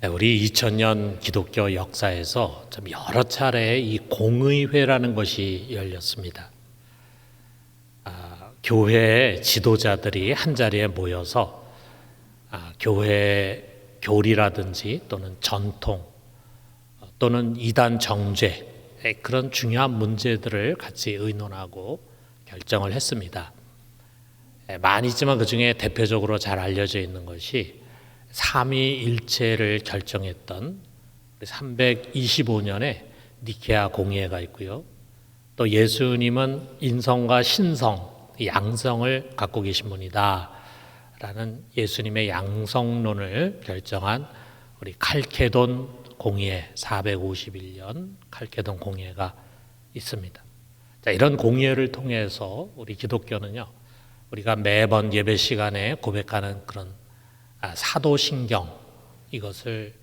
우리 2000년 기독교 역사에서 좀 여러 차례 이 공의회라는 것이 열렸습니다. 교회 지도자들이 한 자리에 모여서 교회 교리라든지 또는 전통 또는 이단 정죄 그런 중요한 문제들을 같이 의논하고 결정을 했습니다. 많이 있지만 그 중에 대표적으로 잘 알려져 있는 것이 삼위일체를 결정했던 325년에 니케아 공의회가 있고요. 또 예수님은 인성과 신성, 양성을 갖고 계신 분이다 라는 예수님의 양성론을 결정한 우리 칼케돈 공의회, 451년 칼케돈 공의회가 있습니다. 자, 이런 공의회를 통해서 우리 기독교는요, 우리가 매번 예배 시간에 고백하는 그런 사도신경, 이것을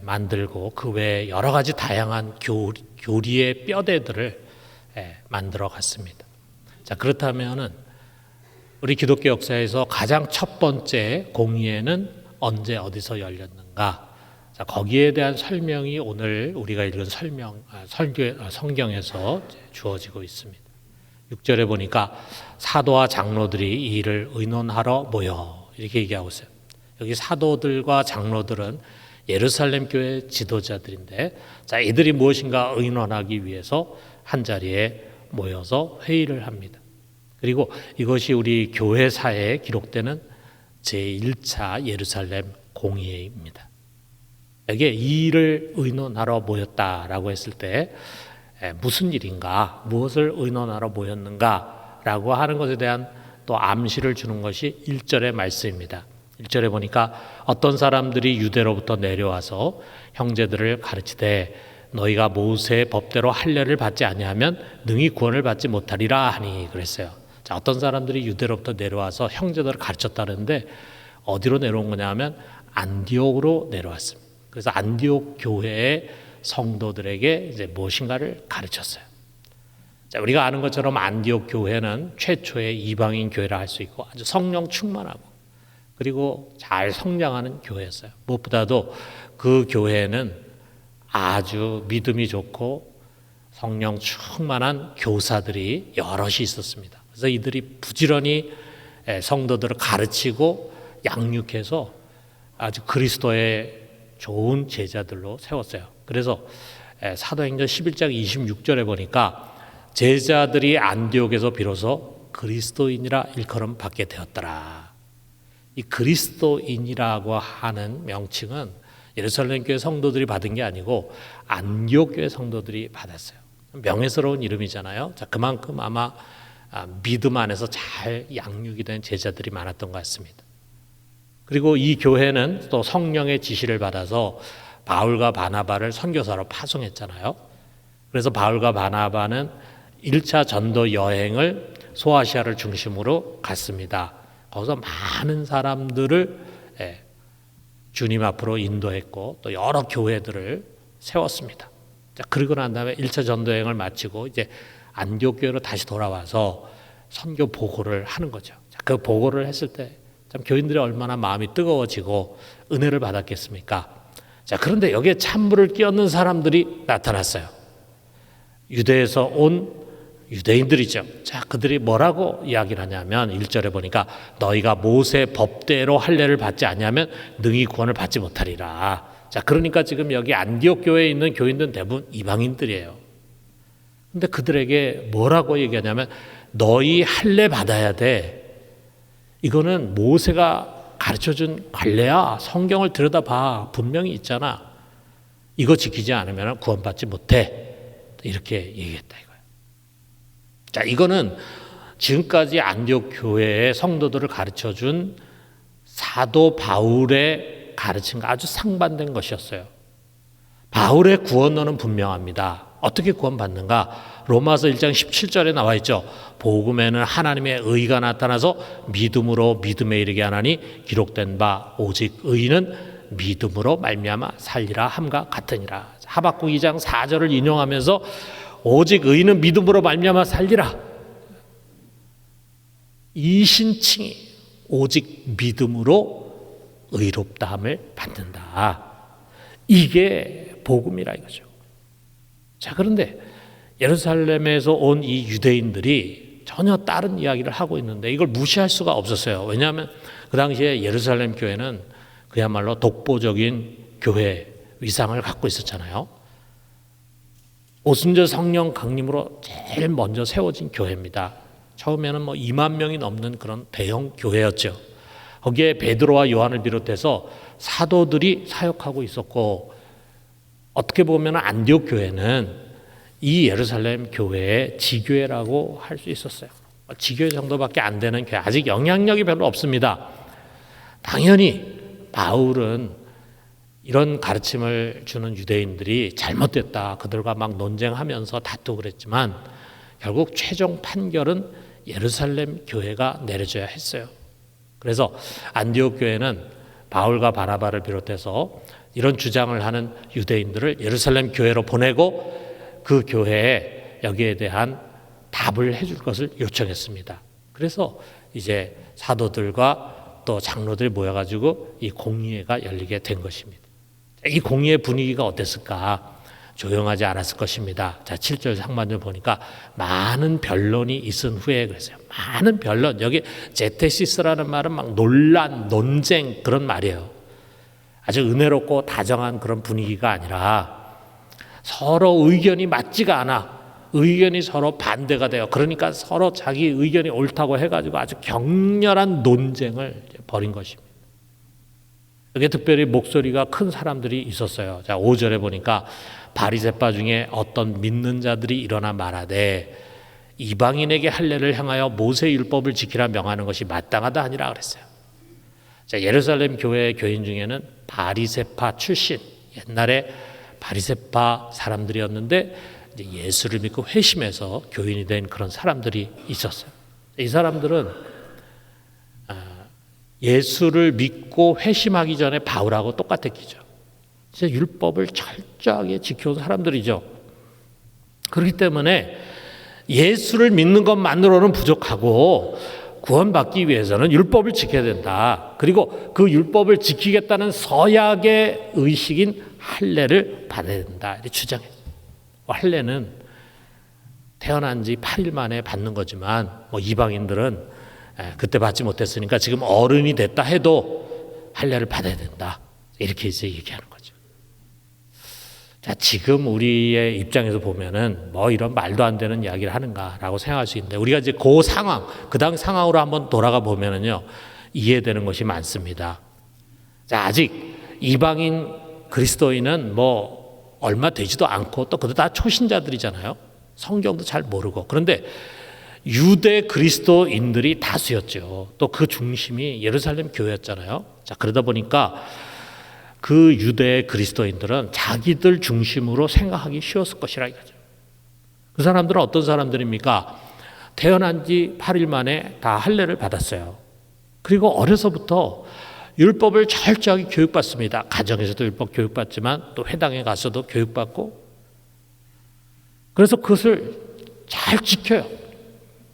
만들고 그 외에 여러 가지 다양한 교리의 뼈대들을 만들어 갔습니다. 자, 그렇다면은 우리 기독교 역사에서 가장 첫 번째 공의회는 언제 어디서 열렸는가? 자, 거기에 대한 설명이 오늘 우리가 읽은 성경에서 주어지고 있습니다. 6절에 보니까 사도와 장로들이 이 일을 의논하러 모여, 이렇게 얘기하고 있어요. 여기 사도들과 장로들은 예루살렘 교회 지도자들인데, 자, 이들이 무엇인가 의논하기 위해서 한 자리에 모여서 회의를 합니다. 그리고 이것이 우리 교회사에 기록되는 제1차 예루살렘 공의회입니다. 여기에 이 일을 의논하러 모였다라고 했을 때 무슨 일인가, 무엇을 의논하러 모였는가 라고 하는 것에 대한 또 암시를 주는 것이 1절의 말씀입니다. 1절에 보니까 어떤 사람들이 유대로부터 내려와서 형제들을 가르치되 너희가 모세의 법대로 할례를 받지 아니하면 능히 구원을 받지 못하리라 하니 그랬어요. 자, 어떤 사람들이 유대로부터 내려와서 형제들을 가르쳤다는데 어디로 내려온 거냐 하면 안디옥으로 내려왔습니다. 그래서 안디옥 교회의 성도들에게 이제 무엇인가를 가르쳤어요. 자, 우리가 아는 것처럼 안디옥 교회는 최초의 이방인 교회라 할 수 있고 아주 성령 충만하고 그리고 잘 성장하는 교회였어요. 무엇보다도 그 교회는 아주 믿음이 좋고 성령 충만한 교사들이 여럿이 있었습니다. 그래서 이들이 부지런히 성도들을 가르치고 양육해서 아주 그리스도의 좋은 제자들로 세웠어요. 그래서 사도행전 11장 26절에 보니까 제자들이 안디옥에서 비로소 그리스도인이라 일컬음 받게 되었더라. 이 그리스도인이라고 하는 명칭은 예루살렘 교회 성도들이 받은 게 아니고 안디옥 교회 성도들이 받았어요. 명예스러운 이름이잖아요. 자, 그만큼 아마 믿음 안에서 잘 양육이 된 제자들이 많았던 것 같습니다. 그리고 이 교회는 또 성령의 지시를 받아서 바울과 바나바를 선교사로 파송했잖아요. 그래서 바울과 바나바는 1차 전도 여행을 소아시아를 중심으로 갔습니다. 거기서 많은 사람들을 주님 앞으로 인도했고 또 여러 교회들을 세웠습니다. 자, 그러고 난 다음에 1차 전도여행을 마치고 이제 안디옥 교회로 다시 돌아와서 선교 보고를 하는 거죠. 자, 그 보고를 했을 때 참 교인들이 얼마나 마음이 뜨거워지고 은혜를 받았겠습니까? 자, 그런데 여기에 찬물을 끼얹는 사람들이 나타났어요. 유대에서 온 유대인들이죠. 자, 그들이 뭐라고 이야기를 하냐면 1절에 보니까 너희가 모세 법대로 할례를 받지 않으면 능히 구원을 받지 못하리라. 자, 그러니까 지금 여기 안디옥 교회에 있는 교인들은 대부분 이방인들이에요. 근데 그들에게 뭐라고 얘기하냐면 너희 할례 받아야 돼. 이거는 모세가 가르쳐준 관례야. 성경을 들여다봐. 분명히 있잖아. 이거 지키지 않으면 구원받지 못해. 이렇게 얘기했다 이거예요. 자, 이거는 지금까지 안디옥 교회의 성도들을 가르쳐준 사도 바울의 가르침과 아주 상반된 것이었어요. 바울의 구원론은 분명합니다. 어떻게 구원받는가? 로마서 1장 17절에 나와 있죠. 복음에는 하나님의 의가 나타나서 믿음으로 믿음에 이르게 하나니 기록된 바 오직 의인은 믿음으로 말미암아 살리라 함과 같으니라. 하박국 2장 4절을 인용하면서 오직 의인은 믿음으로 말미암아 살리라. 이 신칭이 오직 믿음으로 의롭다함을 받는다. 이게 복음이라 이거죠. 자, 그런데 예루살렘에서 온 이 유대인들이 전혀 다른 이야기를 하고 있는데 이걸 무시할 수가 없었어요. 왜냐하면 그 당시에 예루살렘 교회는 그야말로 독보적인 교회 위상을 갖고 있었잖아요. 오순절 성령 강림으로 제일 먼저 세워진 교회입니다. 처음에는 2만 명이 넘는 그런 대형 교회였죠. 거기에 베드로와 요한을 비롯해서 사도들이 사역하고 있었고, 어떻게 보면 안디옥 교회는 이 예루살렘 교회의 지교회라고 할 수 있었어요. 지교회 정도밖에 안 되는 교회, 아직 영향력이 별로 없습니다. 당연히 바울은 이런 가르침을 주는 유대인들이 잘못됐다, 그들과 막 논쟁하면서 다투고 그랬지만 결국 최종 판결은 예루살렘 교회가 내려져야 했어요. 그래서 안디옥 교회는 바울과 바나바를 비롯해서 이런 주장을 하는 유대인들을 예루살렘 교회로 보내고 그 교회에 여기에 대한 답을 해줄 것을 요청했습니다. 그래서 이제 사도들과 또 장로들이 모여가지고 이 공의회가 열리게 된 것입니다. 이 공의회 분위기가 어땠을까? 조용하지 않았을 것입니다. 자, 7절 상반절 보니까 많은 변론이 있은 후에 그랬어요. 많은 변론. 여기 제테시스라는 말은 막 논란, 논쟁 그런 말이에요. 아주 은혜롭고 다정한 그런 분위기가 아니라 서로 의견이 맞지가 않아. 의견이 서로 반대가 돼요. 그러니까 서로 자기 의견이 옳다고 해가지고 아주 격렬한 논쟁을 벌인 것입니다. 여기 특별히 목소리가 큰 사람들이 있었어요. 자, 5절에 보니까 바리새파 중에 어떤 믿는 자들이 일어나 말하되 이방인에게 할례를 향하여 모세 율법을 지키라 명하는 것이 마땅하다 하니라 그랬어요. 자, 예루살렘 교회 교인 중에는 바리새파 출신, 옛날에 바리새파 사람들이었는데 이제 예수를 믿고 회심해서 교인이 된 그런 사람들이 있었어요. 이 사람들은 예수를 믿고 회심하기 전에 바울하고 똑같았기죠. 진짜 율법을 철저하게 지켜온 사람들이죠. 그렇기 때문에 예수를 믿는 것만으로는 부족하고 구원받기 위해서는 율법을 지켜야 된다. 그리고 그 율법을 지키겠다는 서약의 의식인 할례를 받아야 된다. 이렇게 주장해요. 할례는 태어난 지 8일 만에 받는 거지만 이방인들은 그때 받지 못했으니까 지금 어른이 됐다 해도 할례를 받아야 된다. 이렇게 이제 얘기하는 거죠. 자, 지금 우리의 입장에서 보면은 이런 말도 안 되는 이야기를 하는가라고 생각할 수 있는데 우리가 이제 그 상황, 그 당 상황으로 한번 돌아가 보면은요 이해되는 것이 많습니다. 자, 아직 이방인 그리스도인은 얼마 되지도 않고 또 그들 다 초신자들이잖아요. 성경도 잘 모르고. 그런데 유대 그리스도인들이 다수였죠. 또 그 중심이 예루살렘 교회였잖아요. 자, 그러다 보니까 그 유대 그리스도인들은 자기들 중심으로 생각하기 쉬웠을 것이라 이거죠. 그 사람들은 어떤 사람들입니까? 태어난 지 8일 만에 다 할례를 받았어요. 그리고 어려서부터 율법을 철저하게 교육받습니다. 가정에서도 율법 교육받지만 또 회당에 가서도 교육받고, 그래서 그것을 잘 지켜요.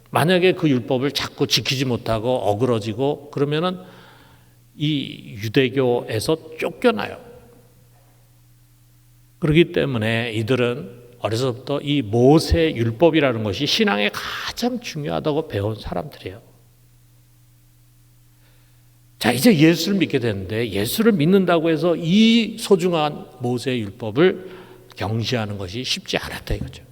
만약에 그 율법을 자꾸 지키지 못하고 어그러지고 그러면은 이 유대교에서 쫓겨나요. 그렇기 때문에 이들은 어려서부터 이 모세 율법이라는 것이 신앙에 가장 중요하다고 배운 사람들이에요. 자, 이제 예수를 믿게 되는데 예수를 믿는다고 해서 이 소중한 모세 율법을 경시하는 것이 쉽지 않았다 이거죠.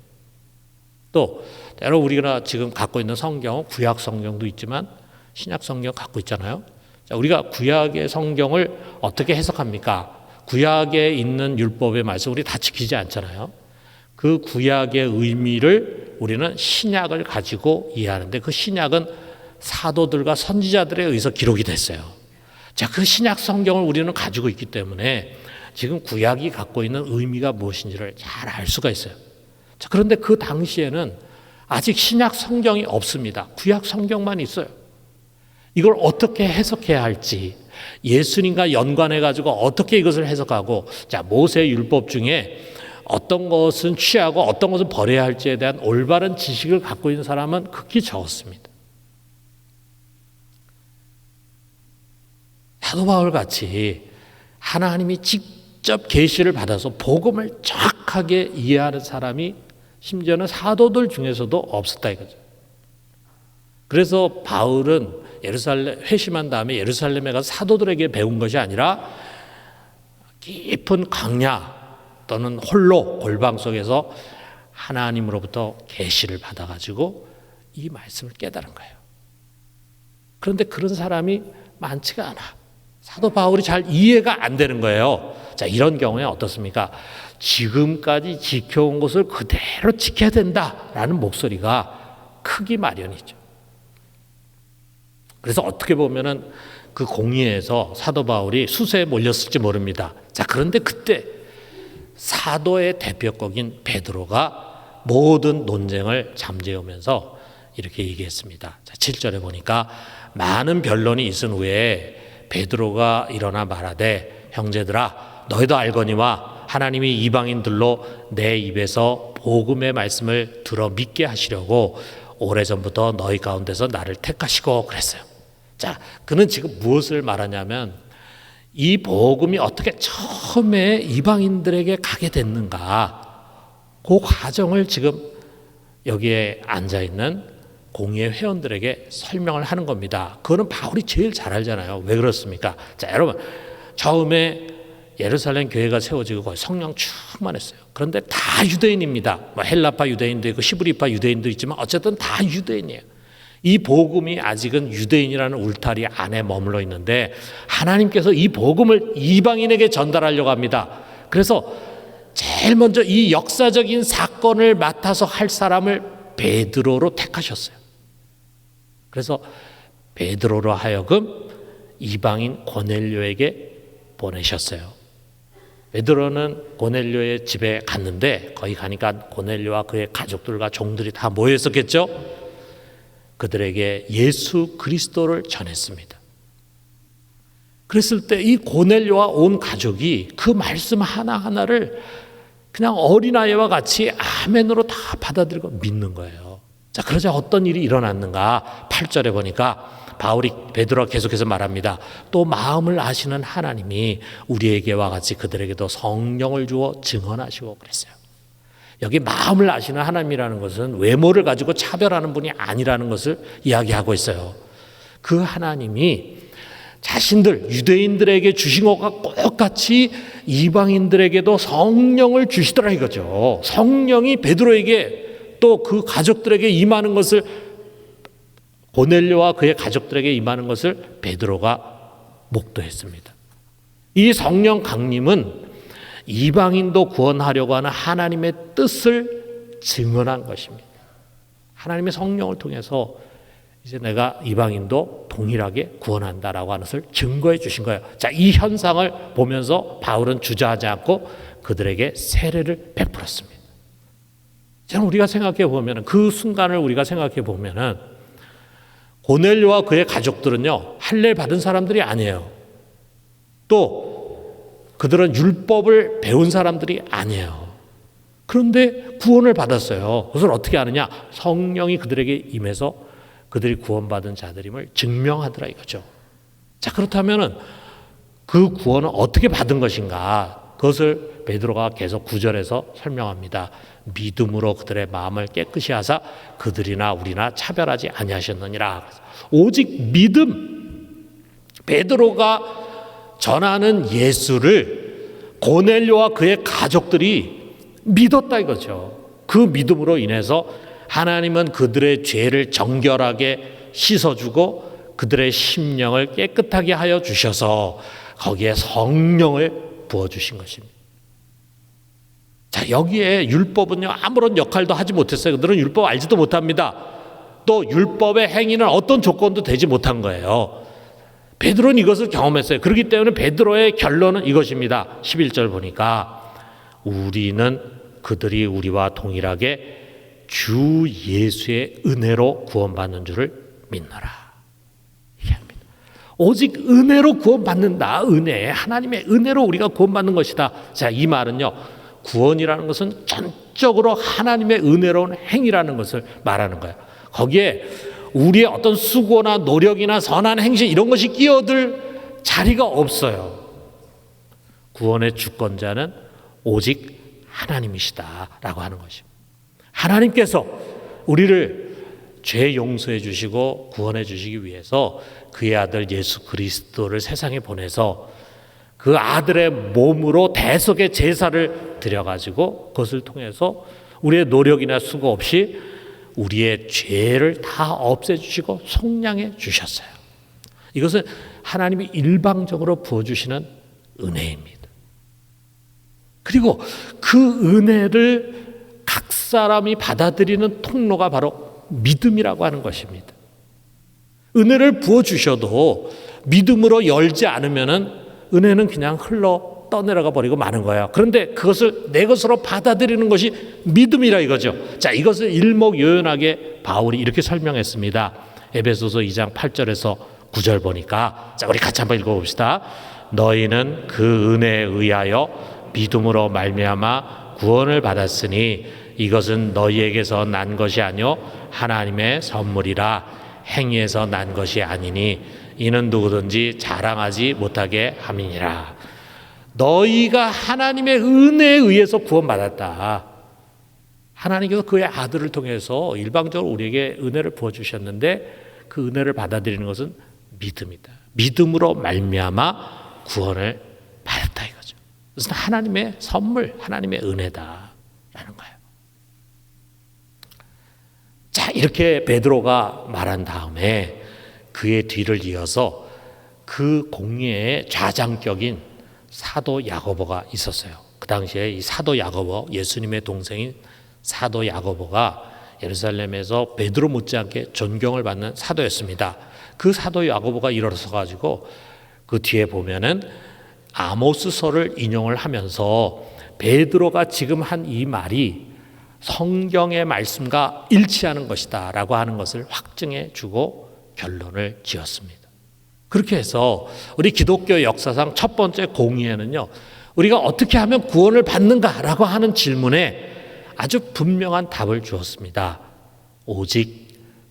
또 때로 우리가 지금 갖고 있는 성경, 구약 성경도 있지만 신약 성경 갖고 있잖아요. 자, 우리가 구약의 성경을 어떻게 해석합니까? 구약에 있는 율법의 말씀 우리 다 지키지 않잖아요. 그 구약의 의미를 우리는 신약을 가지고 이해하는데 그 신약은 사도들과 선지자들에 의해서 기록이 됐어요. 자, 그 신약 성경을 우리는 가지고 있기 때문에 지금 구약이 갖고 있는 의미가 무엇인지를 잘 알 수가 있어요. 자, 그런데 그 당시에는 아직 신약 성경이 없습니다. 구약 성경만 있어요. 이걸 어떻게 해석해야 할지, 예수님과 연관해가지고 어떻게 이것을 해석하고, 자, 모세 율법 중에 어떤 것은 취하고 어떤 것은 버려야 할지에 대한 올바른 지식을 갖고 있는 사람은 극히 적었습니다. 사도 바울 같이 하나님이 직접 직접 계시를 받아서 복음을 정확하게 이해하는 사람이 심지어는 사도들 중에서도 없었다 이거죠. 그래서 바울은 회심한 다음에 예루살렘에 가서 사도들에게 배운 것이 아니라 깊은 광야 또는 홀로 골방 속에서 하나님으로부터 계시를 받아가지고 이 말씀을 깨달은 거예요. 그런데 그런 사람이 많지가 않아. 사도 바울이 잘 이해가 안 되는 거예요. 자, 이런 경우에 어떻습니까? 지금까지 지켜온 것을 그대로 지켜야 된다라는 목소리가 크기 마련이죠. 그래서 어떻게 보면은 그 공의에서 사도 바울이 수세에 몰렸을지 모릅니다. 자, 그런데 그때 사도의 대표격인 베드로가 모든 논쟁을 잠재우면서 이렇게 얘기했습니다. 자, 7절에 보니까 많은 변론이 있은 후에 베드로가 일어나 말하되 형제들아 너희도 알거니와 하나님이 이방인들로 내 입에서 복음의 말씀을 들어 믿게 하시려고 오래전부터 너희 가운데서 나를 택하시고 그랬어요. 자, 그는 지금 무엇을 말하냐면 이 복음이 어떻게 처음에 이방인들에게 가게 됐는가, 그 과정을 지금 여기에 앉아있는 공의회 회원들에게 설명을 하는 겁니다. 그거는 바울이 제일 잘 알잖아요. 왜 그렇습니까? 자, 여러분, 처음에 예루살렘 교회가 세워지고 거의 성령 충만했어요. 그런데 다 유대인입니다. 뭐 헬라파 유대인도 있고 히브리파 유대인도 있지만 어쨌든 다 유대인이에요. 이 복음이 아직은 유대인이라는 울타리 안에 머물러 있는데 하나님께서 이 복음을 이방인에게 전달하려고 합니다. 그래서 제일 먼저 이 역사적인 사건을 맡아서 할 사람을 베드로로 택하셨어요. 그래서 베드로로 하여금 이방인 고넬료에게 보내셨어요. 베드로는 고넬료의 집에 갔는데 거기 가니까 고넬료와 그의 가족들과 종들이 다 모여 있었겠죠. 그들에게 예수 그리스도를 전했습니다. 그랬을 때 이 고넬료와 온 가족이 그 말씀 하나하나를 그냥 어린아이와 같이 아멘으로 다 받아들이고 믿는 거예요. 자, 그러자 어떤 일이 일어났는가? 8절에 보니까 베드로가 계속해서 말합니다. 또 마음을 아시는 하나님이 우리에게와 같이 그들에게도 성령을 주어 증언하시고 그랬어요. 여기 마음을 아시는 하나님이라는 것은 외모를 가지고 차별하는 분이 아니라는 것을 이야기하고 있어요. 그 하나님이 자신들 유대인들에게 주신 것과 똑같이 이방인들에게도 성령을 주시더라 이거죠. 성령이 베드로에게 또 그 가족들에게 임하는 것을, 고넬료와 그의 가족들에게 임하는 것을 베드로가 목도했습니다. 이 성령 강림은 이방인도 구원하려고 하는 하나님의 뜻을 증언한 것입니다. 하나님의 성령을 통해서 이제 내가 이방인도 동일하게 구원한다라고 하는 것을 증거해 주신 거예요. 자, 이 현상을 보면서 바울은 주저하지 않고 그들에게 세례를 베풀었습니다. 저는 우리가 생각해 보면, 그 순간을 우리가 생각해 보면은 고넬료와 그의 가족들은요, 할례 받은 사람들이 아니에요. 또 그들은 율법을 배운 사람들이 아니에요. 그런데 구원을 받았어요. 그것을 어떻게 아느냐? 성령이 그들에게 임해서 그들이 구원받은 자들임을 증명하더라 이거죠. 자, 그렇다면은 그 구원은 어떻게 받은 것인가? 그것을 베드로가 계속 9절에서 설명합니다. 믿음으로 그들의 마음을 깨끗이 하사 그들이나 우리나 차별하지 아니하셨느니라. 오직 믿음. 베드로가 전하는 예수를 고넬료와 그의 가족들이 믿었다 이거죠. 그 믿음으로 인해서 하나님은 그들의 죄를 정결하게 씻어주고 그들의 심령을 깨끗하게 하여 주셔서 거기에 성령을 부어주신 것입니다. 자, 여기에 율법은요, 아무런 역할도 하지 못했어요. 그들은 율법 알지도 못합니다. 또 율법의 행위는 어떤 조건도 되지 못한 거예요. 베드로는 이것을 경험했어요. 그렇기 때문에 베드로의 결론은 이것입니다. 11절 보니까 우리는 그들이 우리와 동일하게 주 예수의 은혜로 구원받는 줄을 믿노라. 이게 합니다. 오직 은혜로 구원받는다. 은혜, 하나님의 은혜로 우리가 구원받는 것이다. 자, 이 말은요, 구원이라는 것은 전적으로 하나님의 은혜로운 행위라는 것을 말하는 거예요. 거기에 우리의 어떤 수고나 노력이나 선한 행실 이런 것이 끼어들 자리가 없어요. 구원의 주권자는 오직 하나님이시다라고 하는 것입니다. 하나님께서 우리를 죄 용서해 주시고 구원해 주시기 위해서 그의 아들 예수 그리스도를 세상에 보내서 그 아들의 몸으로 대속의 제사를 드려가지고 그것을 통해서 우리의 노력이나 수고 없이 우리의 죄를 다 없애주시고 속량해 주셨어요. 이것은 하나님이 일방적으로 부어주시는 은혜입니다. 그리고 그 은혜를 각 사람이 받아들이는 통로가 바로 믿음이라고 하는 것입니다. 은혜를 부어주셔도 믿음으로 열지 않으면은 은혜는 그냥 흘러 떠내려가 버리고 마는 거예요. 그런데 그것을 내 것으로 받아들이는 것이 믿음이라 이거죠. 자, 이것을 일목요연하게 바울이 이렇게 설명했습니다. 에베소서 2장 8절에서 9절 보니까, 자, 우리 같이 한번 읽어봅시다. 너희는 그 은혜에 의하여 믿음으로 말미암아 구원을 받았으니 이것은 너희에게서 난 것이 아니요 하나님의 선물이라. 행위에서 난 것이 아니니 이는 누구든지 자랑하지 못하게 함이니라. 너희가 하나님의 은혜에 의해서 구원받았다. 하나님께서 그의 아들을 통해서 일방적으로 우리에게 은혜를 부어주셨는데 그 은혜를 받아들이는 것은 믿음이다. 믿음으로 말미암아 구원을 받았다 이거죠. 그래서 하나님의 선물, 하나님의 은혜다라는 거예요. 자, 이렇게 베드로가 말한 다음에 그의 뒤를 이어서 그 공예의 좌장격인 사도 야고보가 있었어요. 그 당시에 이 사도 야고보, 예수님의 동생인 사도 야고보가 예루살렘에서 베드로 못지않게 존경을 받는 사도였습니다. 그 사도 야고보가 일어서 가지고 그 뒤에 보면은 아모스서를 인용을 하면서 베드로가 지금 한 이 말이 성경의 말씀과 일치하는 것이다 라고 하는 것을 확증해 주고 결론을 지었습니다. 그렇게 해서 우리 기독교 역사상 첫 번째 공의회는요, 우리가 어떻게 하면 구원을 받는가 라고 하는 질문에 아주 분명한 답을 주었습니다. 오직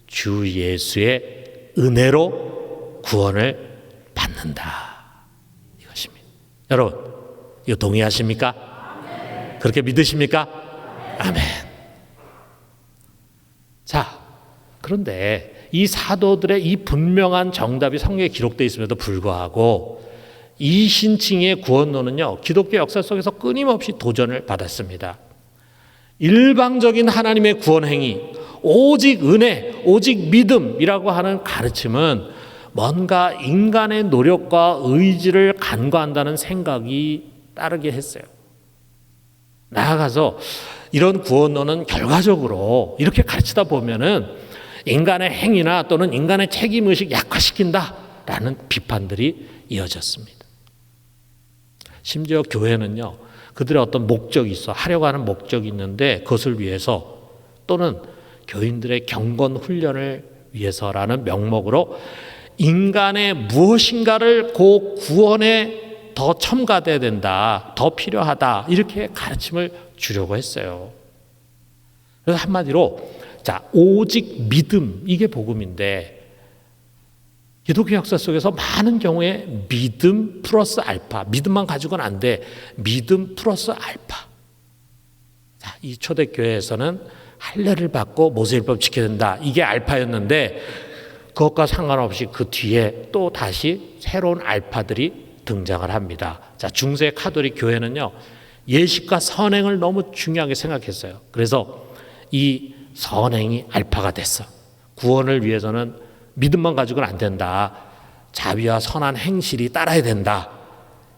주 예수의 은혜로 구원을 받는다 이것입니다. 여러분, 이거 동의하십니까? 그렇게 믿으십니까? 아멘. 자, 그런데 이 사도들의 이 분명한 정답이 성경에 기록되어 있음에도 불구하고 이 신칭의 구원론은요, 기독교 역사 속에서 끊임없이 도전을 받았습니다. 일방적인 하나님의 구원 행위, 오직 은혜, 오직 믿음이라고 하는 가르침은 뭔가 인간의 노력과 의지를 간과한다는 생각이 따르게 했어요. 나아가서 이런 구원론은 결과적으로 이렇게 가르치다 보면은 인간의 행위나 또는 인간의 책임의식 약화시킨다라는 비판들이 이어졌습니다. 심지어 교회는요, 그들의 어떤 목적이 있어, 하려고 하는 목적이 있는데 그것을 위해서 또는 교인들의 경건 훈련을 위해서라는 명목으로 인간의 무엇인가를 그 구원에 더 첨가돼야 된다, 더 필요하다 이렇게 가르침을 주려고 했어요. 그래서 한마디로 자, 오직 믿음, 이게 복음인데 기독교 역사 속에서 많은 경우에 믿음 플러스 알파, 믿음만 가지고는 안 돼, 믿음 플러스 알파. 자, 이 초대교회에서는 할례를 받고 모세율법 지켜야 된다, 이게 알파였는데 그것과 상관없이 그 뒤에 또 다시 새로운 알파들이 등장을 합니다. 자, 중세 카톨릭 교회는요, 예식과 선행을 너무 중요하게 생각했어요. 그래서 이 선행이 알파가 됐어. 구원을 위해서는 믿음만 가지고는 안 된다. 자비와 선한 행실이 따라야 된다.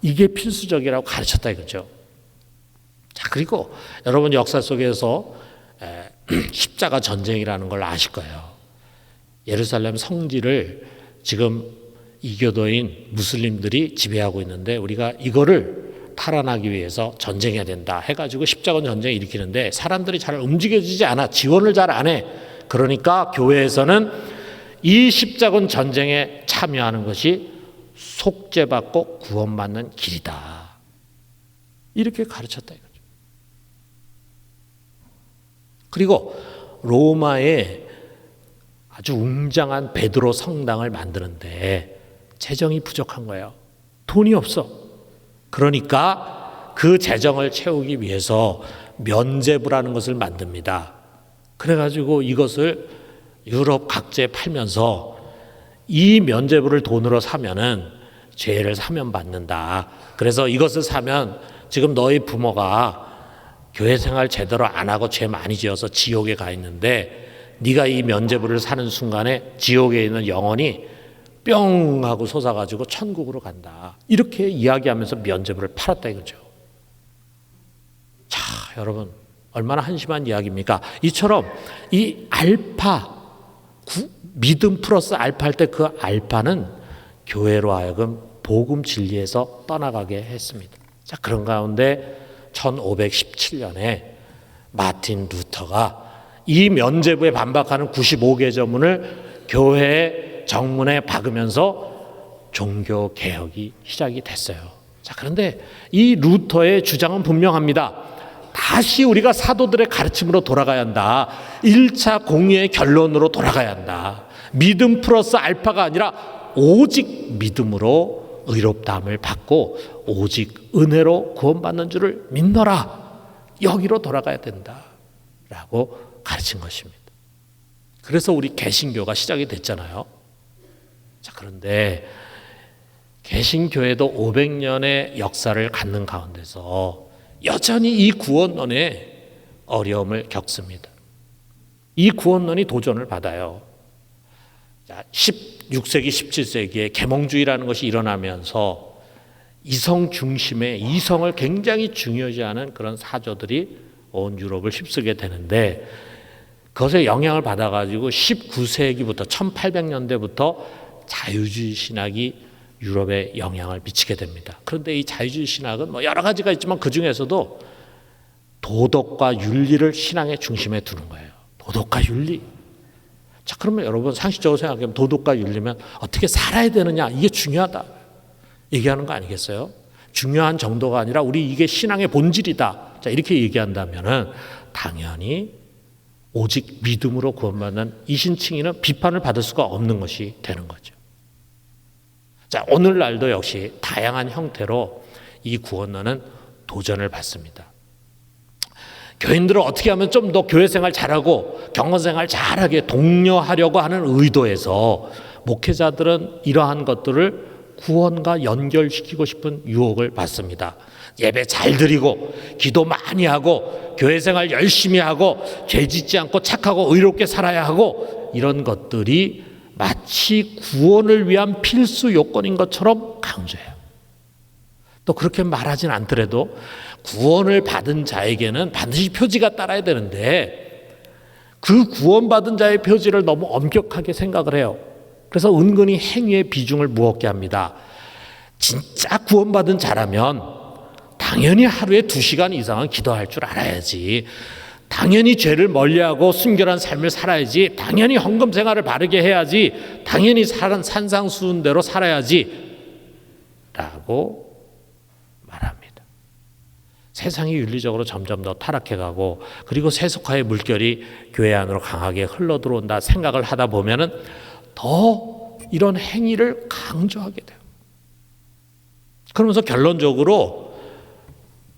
이게 필수적이라고 가르쳤다 이거죠. 자, 그리고 여러분 역사 속에서 십자가 전쟁이라는 걸 아실 거예요. 예루살렘 성지를 지금 이교도인 무슬림들이 지배하고 있는데 우리가 이거를 탈환하기 위해서 전쟁해야 된다 해가지고 십자군 전쟁을 일으키는데 사람들이 잘 움직여지지 않아. 지원을 잘 안 해. 그러니까 교회에서는 이 십자군 전쟁에 참여하는 것이 속죄받고 구원받는 길이다. 이렇게 가르쳤다 이거죠. 그리고 로마에 아주 웅장한 베드로 성당을 만드는데 재정이 부족한 거예요. 돈이 없어. 그러니까 그 재정을 채우기 위해서 면제부라는 것을 만듭니다. 그래가지고 이것을 유럽 각지에 팔면서 이 면제부를 돈으로 사면은 죄를 사면받는다. 그래서 이것을 사면 지금 너희 부모가 교회 생활 제대로 안 하고 죄 많이 지어서 지옥에 가 있는데 네가 이 면제부를 사는 순간에 지옥에 있는 영혼이 뿅 하고 솟아가지고 천국으로 간다. 이렇게 이야기하면서 면제부를 팔았다 이거죠. 자, 여러분 얼마나 한심한 이야기입니까? 이처럼 이 알파 믿음 플러스 알파 할 때 그 알파는 교회로 하여금 복음 진리에서 떠나가게 했습니다. 자, 그런 가운데 1517년에 마틴 루터가 이 면제부에 반박하는 95개 저문을 교회의 정문에 박으면서 종교 개혁이 시작이 됐어요. 자, 그런데 이 루터의 주장은 분명합니다. 다시 우리가 사도들의 가르침으로 돌아가야 한다. 1차 공의의 결론으로 돌아가야 한다. 믿음 플러스 알파가 아니라 오직 믿음으로 의롭다함을 받고 오직 은혜로 구원받는 줄을 믿노라. 여기로 돌아가야 된다라고 가르친 것입니다. 그래서 우리 개신교가 시작이 됐잖아요. 자, 그런데 개신교회도 500년의 역사를 갖는 가운데서 여전히 이 구원론에 어려움을 겪습니다. 이 구원론이 도전을 받아요. 16세기, 17세기에 계몽주의라는 것이 일어나면서 이성 중심의 이성을 굉장히 중요시하는 그런 사조들이 온 유럽을 휩쓰게 되는데 그것에 영향을 받아가지고 19세기부터 1800년대부터 자유주의 신학이 유럽에 영향을 미치게 됩니다. 그런데 이 자유주의 신학은 뭐 여러 가지가 있지만 그 중에서도 도덕과 윤리를 신앙의 중심에 두는 거예요. 도덕과 윤리. 자, 그러면 여러분 상식적으로 생각하면 도덕과 윤리면 어떻게 살아야 되느냐 이게 중요하다 얘기하는 거 아니겠어요? 중요한 정도가 아니라 우리 이게 신앙의 본질이다. 자, 이렇게 얘기한다면은 당연히 오직 믿음으로 구원받는 이신칭의는 비판을 받을 수가 없는 것이 되는 거죠. 자, 오늘날도 역시 다양한 형태로 이 구원론은 도전을 받습니다. 교인들을 어떻게 하면 좀 더 교회 생활 잘하고 경건 생활 잘하게 독려하려고 하는 의도에서 목회자들은 이러한 것들을 구원과 연결시키고 싶은 유혹을 받습니다. 예배 잘 드리고 기도 많이 하고 교회 생활 열심히 하고 죄 짓지 않고 착하고 의롭게 살아야 하고 이런 것들이 마치 구원을 위한 필수 요건인 것처럼 강조해요. 또 그렇게 말하진 않더라도 구원을 받은 자에게는 반드시 표지가 따라야 되는데 그 구원받은 자의 표지를 너무 엄격하게 생각을 해요. 그래서 은근히 행위의 비중을 무겁게 합니다. 진짜 구원받은 자라면 당연히 하루에 2시간 이상은 기도할 줄 알아야지. 당연히 죄를 멀리하고 순결한 삶을 살아야지. 당연히 헌금 생활을 바르게 해야지. 당연히 산상수훈대로 살아야지 라고 말합니다. 세상이 윤리적으로 점점 더 타락해가고 그리고 세속화의 물결이 교회 안으로 강하게 흘러들어온다 생각을 하다 보면은 더 이런 행위를 강조하게 돼요. 그러면서 결론적으로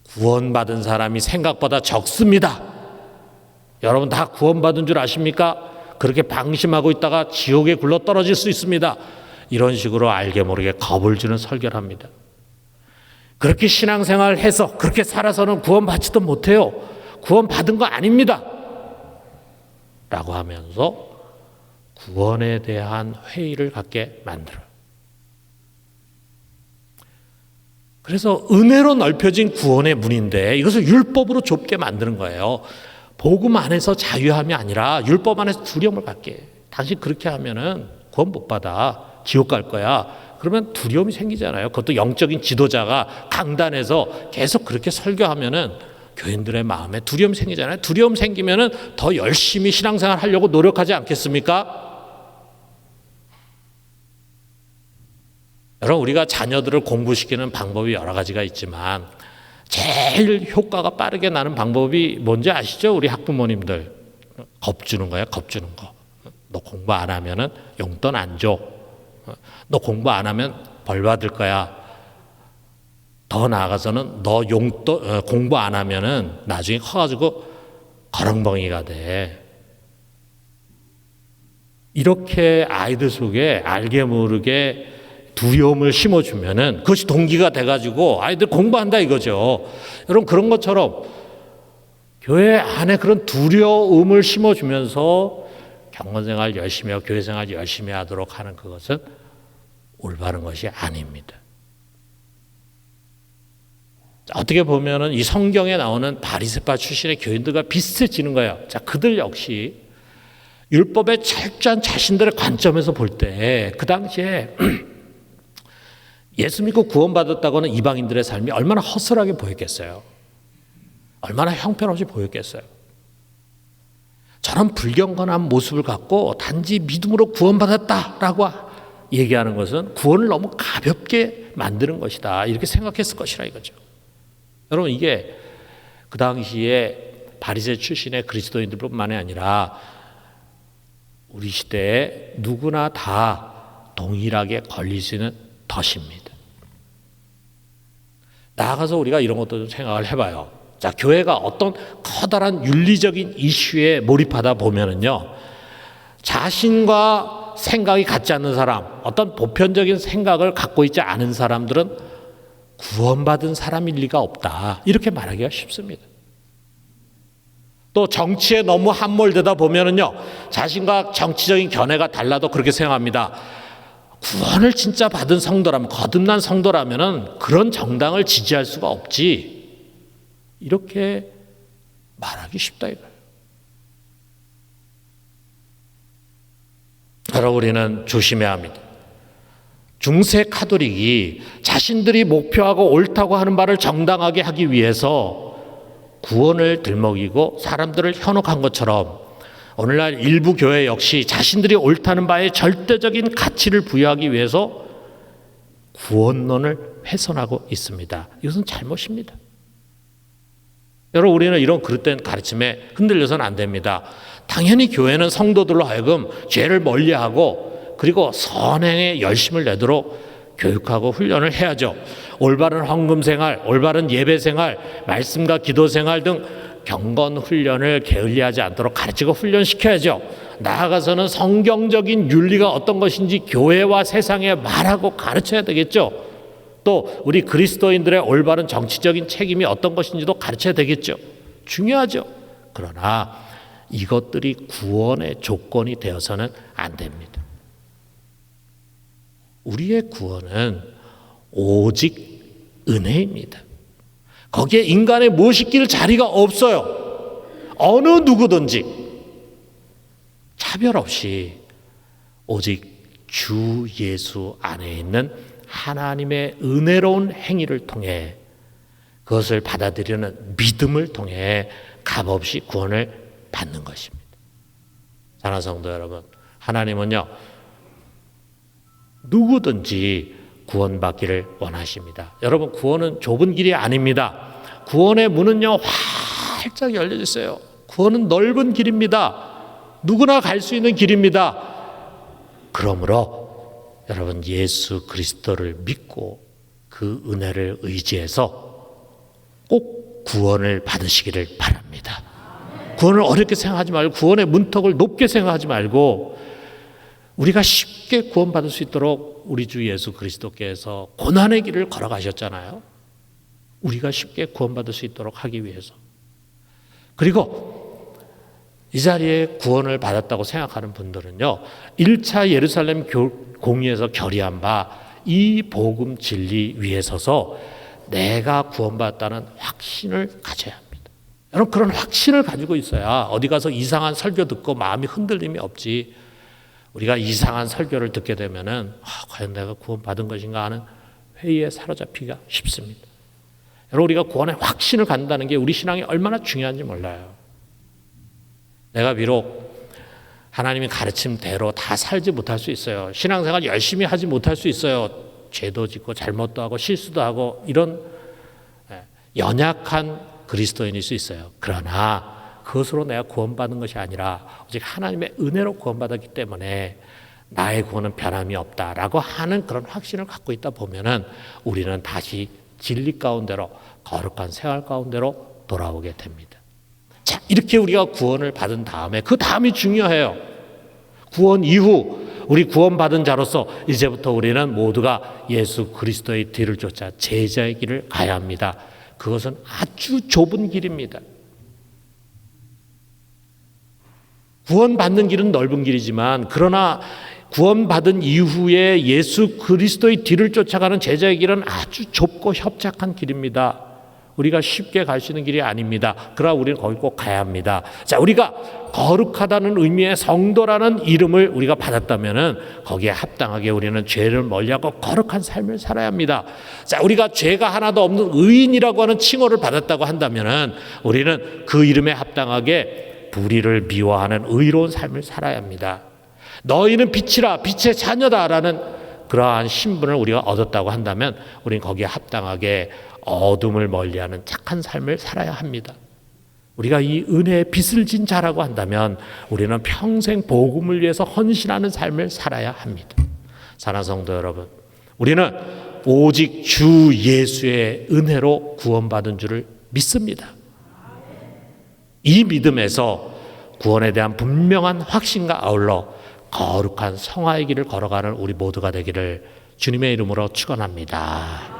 구원받은 사람이 생각보다 적습니다. 여러분 다 구원받은 줄 아십니까? 그렇게 방심하고 있다가 지옥에 굴러 떨어질 수 있습니다. 이런 식으로 알게 모르게 겁을 주는 설교를 합니다. 그렇게 신앙생활을 해서 그렇게 살아서는 구원받지도 못해요. 구원받은 거 아닙니다. 라고 하면서 구원에 대한 회의를 갖게 만들어요. 그래서 은혜로 넓혀진 구원의 문인데 이것을 율법으로 좁게 만드는 거예요. 복음 안에서 자유함이 아니라 율법 안에서 두려움을 갖게. 당신 그렇게 하면은 구원 못 받아. 지옥 갈 거야. 그러면 두려움이 생기잖아요. 그것도 영적인 지도자가 강단에서 계속 그렇게 설교하면은 교인들의 마음에 두려움이 생기잖아요. 두려움 생기면은 더 열심히 신앙생활 하려고 노력하지 않겠습니까? 여러분 우리가 자녀들을 공부시키는 방법이 여러 가지가 있지만 제일 효과가 빠르게 나는 방법이 뭔지 아시죠? 우리 학부모님들 겁 주는 거야. 겁 주는 거. 너 공부 안 하면은 용돈 안 줘. 너 공부 안 하면 벌 받을 거야. 더 나아가서는 너 용돈 공부 안 하면은 나중에 커가지고 거렁벙이가 돼. 이렇게 아이들 속에 알게 모르게 두려움을 심어주면은 그것이 동기가 돼가지고 아이들 공부한다 이거죠. 여러분 그런 것처럼 교회 안에 그런 두려움을 심어주면서 경건생활 열심히 하고 교회생활 열심히 하도록 하는 그것은 올바른 것이 아닙니다. 어떻게 보면은 이 성경에 나오는 바리새파 출신의 교인들과 비슷해지는 거예요. 자, 그들 역시 율법의 철저한 자신들의 관점에서 볼 때 그 당시에 예수 믿고 구원받았다고는 이방인들의 삶이 얼마나 허술하게 보였겠어요. 얼마나 형편없이 보였겠어요. 저런 불경건한 모습을 갖고 단지 믿음으로 구원받았다라고 얘기하는 것은 구원을 너무 가볍게 만드는 것이다. 이렇게 생각했을 것이라 이거죠. 여러분 이게 그 당시에 바리새 출신의 그리스도인들뿐만이 아니라 우리 시대에 누구나 다 동일하게 걸릴 수 있는 덫입니다. 나아가서 우리가 이런 것도 좀 생각을 해봐요. 자, 교회가 어떤 커다란 윤리적인 이슈에 몰입하다 보면은요, 자신과 생각이 같지 않는 사람, 어떤 보편적인 생각을 갖고 있지 않은 사람들은 구원받은 사람일 리가 없다. 이렇게 말하기가 쉽습니다. 또 정치에 너무 함몰되다 보면은요, 자신과 정치적인 견해가 달라도 그렇게 생각합니다. 구원을 진짜 받은 성도라면, 거듭난 성도라면은 그런 정당을 지지할 수가 없지. 이렇게 말하기 쉽다 이거예요. 여러분 우리는 조심해야 합니다. 중세 카톨릭이 자신들이 목표하고 옳다고 하는 바를 정당하게 하기 위해서 구원을 들먹이고 사람들을 현혹한 것처럼 오늘날 일부 교회 역시 자신들이 옳다는 바에 절대적인 가치를 부여하기 위해서 구원론을 훼손하고 있습니다. 이것은 잘못입니다. 여러분 우리는 이런 그릇된 가르침에 흔들려서는 안 됩니다. 당연히 교회는 성도들로 하여금 죄를 멀리하고 그리고 선행에 열심을 내도록 교육하고 훈련을 해야죠. 올바른 헌금생활, 올바른 예배생활, 말씀과 기도생활 등 경건 훈련을 게을리하지 않도록 가르치고 훈련시켜야죠. 나아가서는 성경적인 윤리가 어떤 것인지 교회와 세상에 말하고 가르쳐야 되겠죠. 또 우리 그리스도인들의 올바른 정치적인 책임이 어떤 것인지도 가르쳐야 되겠죠. 중요하죠. 그러나 이것들이 구원의 조건이 되어서는 안 됩니다. 우리의 구원은 오직 은혜입니다. 거기에 인간의 무엇이 낄 자리가 없어요. 어느 누구든지 차별 없이 오직 주 예수 안에 있는 하나님의 은혜로운 행위를 통해 그것을 받아들이는 믿음을 통해 값없이 구원을 받는 것입니다. 사랑하는 성도 여러분, 하나님은요 누구든지 구원받기를 원하십니다. 여러분 구원은 좁은 길이 아닙니다. 구원의 문은요 활짝 열려 있어요. 구원은 넓은 길입니다. 누구나 갈 수 있는 길입니다. 그러므로 여러분 예수 그리스도를 믿고 그 은혜를 의지해서 꼭 구원을 받으시기를 바랍니다. 구원을 어렵게 생각하지 말고 구원의 문턱을 높게 생각하지 말고 우리가 쉽게 구원받을 수 있도록 우리 주 예수 그리스도께서 고난의 길을 걸어가셨잖아요. 우리가 쉽게 구원받을 수 있도록 하기 위해서. 그리고 이 자리에 구원을 받았다고 생각하는 분들은요 1차 예루살렘 공의에서 결의한 바 이 복음 진리 위에 서서 내가 구원받았다는 확신을 가져야 합니다. 여러분 그런 확신을 가지고 있어야 어디 가서 이상한 설교 듣고 마음이 흔들림이 없지. 우리가 이상한 설교를 듣게 되면은 과연 내가 구원받은 것인가 하는 회의에 사로잡히기가 쉽습니다. 여러분 우리가 구원의 확신을 갖는다는 게 우리 신앙이 얼마나 중요한지 몰라요. 내가 비록 하나님의 가르침대로 다 살지 못할 수 있어요. 신앙생활 열심히 하지 못할 수 있어요. 죄도 짓고 잘못도 하고 실수도 하고 이런 연약한 그리스도인일 수 있어요. 그러나 그것으로 내가 구원받는 것이 아니라 오직 하나님의 은혜로 구원받았기 때문에 나의 구원은 변함이 없다라고 하는 그런 확신을 갖고 있다 보면은 우리는 다시 진리 가운데로 거룩한 생활 가운데로 돌아오게 됩니다. 자, 이렇게 우리가 구원을 받은 다음에 그 다음이 중요해요. 구원 이후 우리 구원받은 자로서 이제부터 우리는 모두가 예수 그리스도의 뒤를 쫓아 제자의 길을 가야 합니다. 그것은 아주 좁은 길입니다. 구원받는 길은 넓은 길이지만 그러나 구원받은 이후에 예수 그리스도의 뒤를 쫓아가는 제자의 길은 아주 좁고 협착한 길입니다. 우리가 쉽게 갈 수 있는 길이 아닙니다. 그러나 우리는 거기 꼭 가야 합니다. 자, 우리가 거룩하다는 의미의 성도라는 이름을 우리가 받았다면은 거기에 합당하게 우리는 죄를 멀리하고 거룩한 삶을 살아야 합니다. 자, 우리가 죄가 하나도 없는 의인이라고 하는 칭호를 받았다고 한다면은 우리는 그 이름에 합당하게 불의를 미워하는 의로운 삶을 살아야 합니다. 너희는 빛이라 빛의 자녀다라는 그러한 신분을 우리가 얻었다고 한다면 우리는 거기에 합당하게 어둠을 멀리하는 착한 삶을 살아야 합니다. 우리가 이 은혜의 빛을 진 자라고 한다면 우리는 평생 복음을 위해서 헌신하는 삶을 살아야 합니다. 사랑하는 성도 여러분, 우리는 오직 주 예수의 은혜로 구원받은 줄을 믿습니다. 이 믿음에서 구원에 대한 분명한 확신과 아울러 거룩한 성화의 길을 걸어가는 우리 모두가 되기를 주님의 이름으로 축원합니다.